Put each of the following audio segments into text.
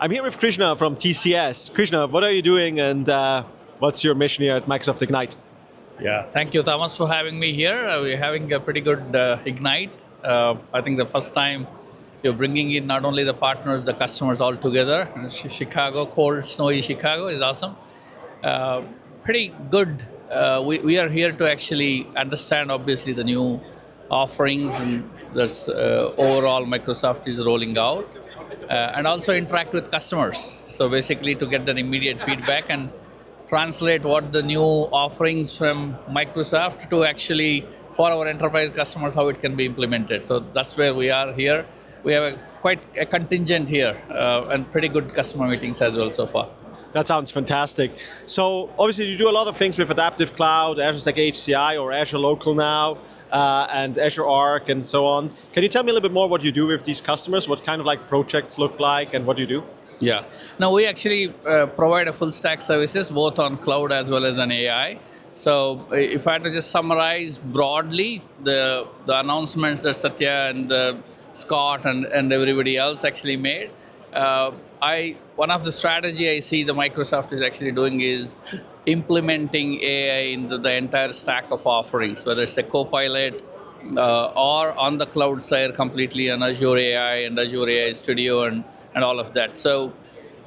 I'm here with Krishna from TCS. Krishna, what are you doing and what's your mission here at Microsoft Ignite? Yeah, thank you, Thomas, for having me here. We're having a pretty good Ignite. I think the first time you're bringing in not only the partners, the customers all together. Chicago, cold, snowy Chicago is awesome. Uh, Pretty good. We are here to actually understand, obviously, the new offerings and that's overall Microsoft is rolling out, and also interact with customers. So basically, to get that immediate feedback and translate what the new offerings from Microsoft to actually for our enterprise customers how it can be implemented. So that's where we are here. We have quite a contingent here and pretty good customer meetings as well so far. That sounds fantastic. So obviously you do a lot of things with Adaptive Cloud, Azure Stack HCI or Azure Local now, and Azure Arc and so on. Can you tell me a little bit more what you do with these customers? What kind of like projects look like and what do you do? Yeah. Now we actually provide a full stack services both on cloud as well as on AI. So if I had to just summarize broadly the announcements that Satya and Scott and everybody else actually made, one of the strategy I see the Microsoft is actually doing is implementing AI into the entire stack of offerings, whether it's a Copilot or on the cloud side completely on Azure AI and Azure AI Studio and all of that. So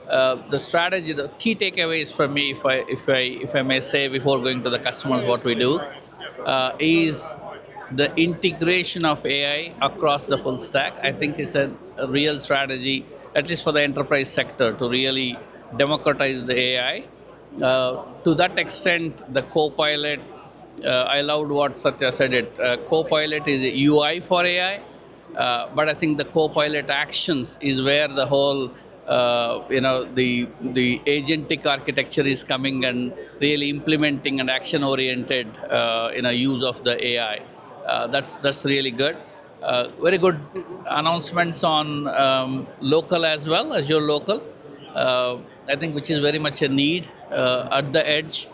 the strategy, the key takeaways for me, if I may say before going to the customers, what we do is the integration of AI across the full stack. I think it's a real strategy, at least for the enterprise sector, to really democratize the AI. To that extent, the Copilot, I loved what Satya said it. Copilot is a UI for AI, but I think the Copilot actions is where the whole, the agentic architecture is coming and really implementing an action-oriented, use of the AI. That's really good. Very good announcements on local as well, Azure Local. I think which is very much a need at the edge.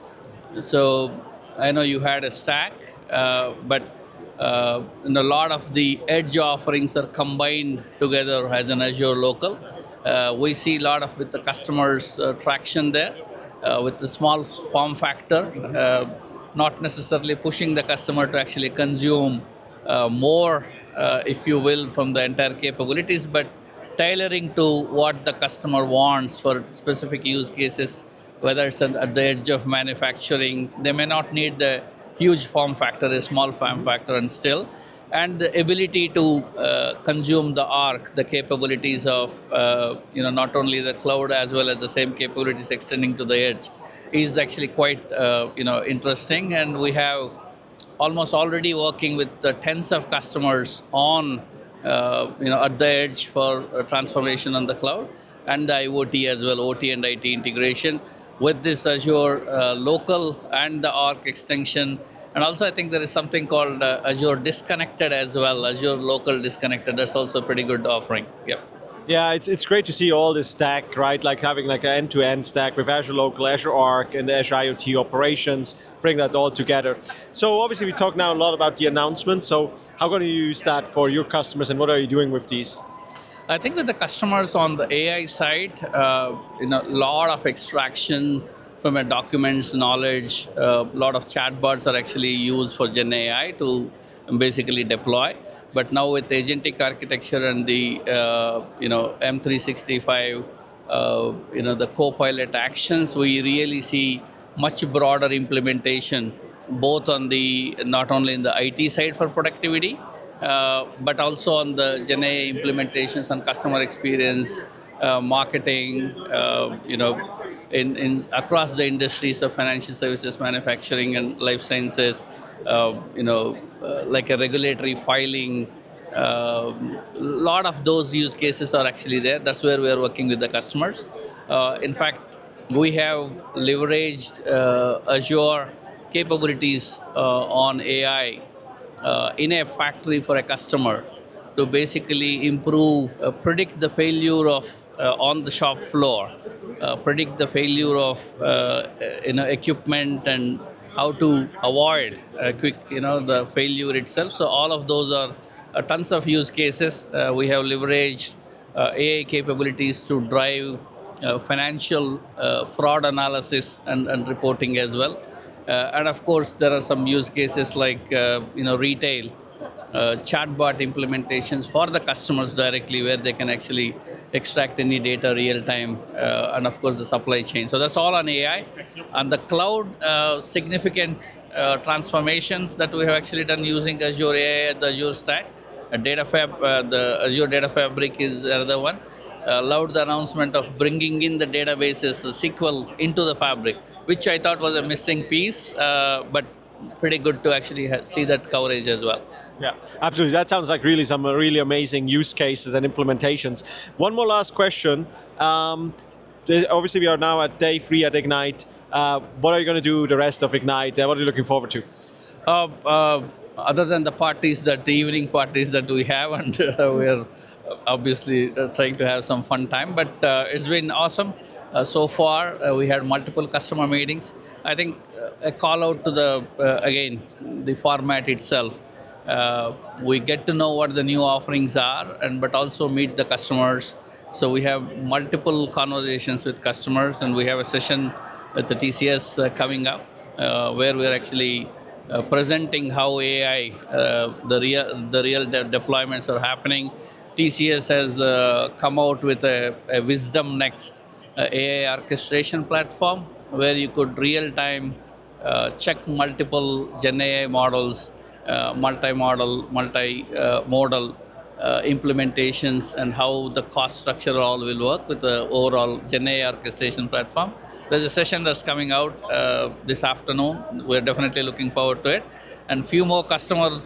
So I know you had a stack, but and a lot of the edge offerings are combined together as an Azure Local. We see a lot of with the customers traction there with the small form factor, not necessarily pushing the customer to actually consume more, if you will, from the entire capabilities, but tailoring to what the customer wants for specific use cases, whether it's at the edge of manufacturing. They may not need the huge form factor, a small form factor, and the ability to consume the Arc, the capabilities of not only the cloud as well as the same capabilities extending to the edge, is actually quite interesting. And we have almost already working with the tens of customers on at the edge for transformation on the cloud and the IoT as well, OT and IT integration with this Azure Local and the Arc extension. And also I think there is something called Azure Disconnected as well, Azure Local Disconnected. That's also a pretty good offering. Yep. Yeah, it's great to see all this stack, right? Like having like an end-to-end stack with Azure Local, Azure Arc, and the Azure IoT operations, bring that all together. So obviously we talk now a lot about the announcements. So how going to use that for your customers and what are you doing with these? I think with the customers on the AI side, a lot of extraction from a documents, knowledge, a lot of chatbots are actually used for Gen AI to basically deploy. But now with agentic architecture and the M365, the Copilot actions, we really see much broader implementation, both on the not only in the IT side for productivity, but also on the Gen AI implementations and customer experience, marketing, in across the industries of financial services, manufacturing, and life sciences. Like a regulatory filing. A lot of those use cases are actually there. That's where we are working with the customers. In fact, we have leveraged Azure capabilities on AI in a factory for a customer to basically improve, predict the failure of on the shop floor, predict the failure of equipment and how to avoid the failure itself. So all of those are tons of use cases. We have leveraged AI capabilities to drive financial fraud analysis and reporting as well. And of course, there are some use cases like retail chatbot implementations for the customers directly, where they can actually extract any data real time, and of course the supply chain. So that's all on AI. On the cloud, significant transformation that we have actually done using Azure AI and the Azure Stack. The Azure Data Fabric is another one. Loved the announcement of bringing in the databases, the SQL, into the Fabric, which I thought was a missing piece, but pretty good to actually see that coverage as well. Yeah, absolutely. That sounds like really some really amazing use cases and implementations. One more last question. Obviously, we are now at day 3 at Ignite. What are you going to do the rest of Ignite? What are you looking forward to? Other than the evening parties that we have, and we're obviously trying to have some fun time, but it's been awesome. So far, we had multiple customer meetings. I think a call out to again, the format itself. We get to know what the new offerings are, but also meet the customers. So we have multiple conversations with customers, and we have a session at the TCS coming up, where we're actually presenting how AI, the real deployments are happening. TCS has come out with a Wisdom Next AI orchestration platform, where you could real time check multiple Gen AI models, multimodal implementations, and how the cost structure all will work with the overall Gen AI orchestration platform. There's a session that's coming out this afternoon. We're definitely looking forward to it. And few more customer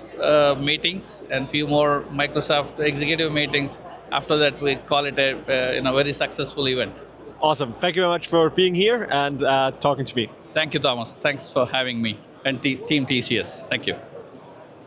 meetings and few more Microsoft executive meetings. After that, we call it a very successful event. Awesome. Thank you very much for being here and talking to me. Thank you, Thomas. Thanks for having me and Team TCS. Thank you.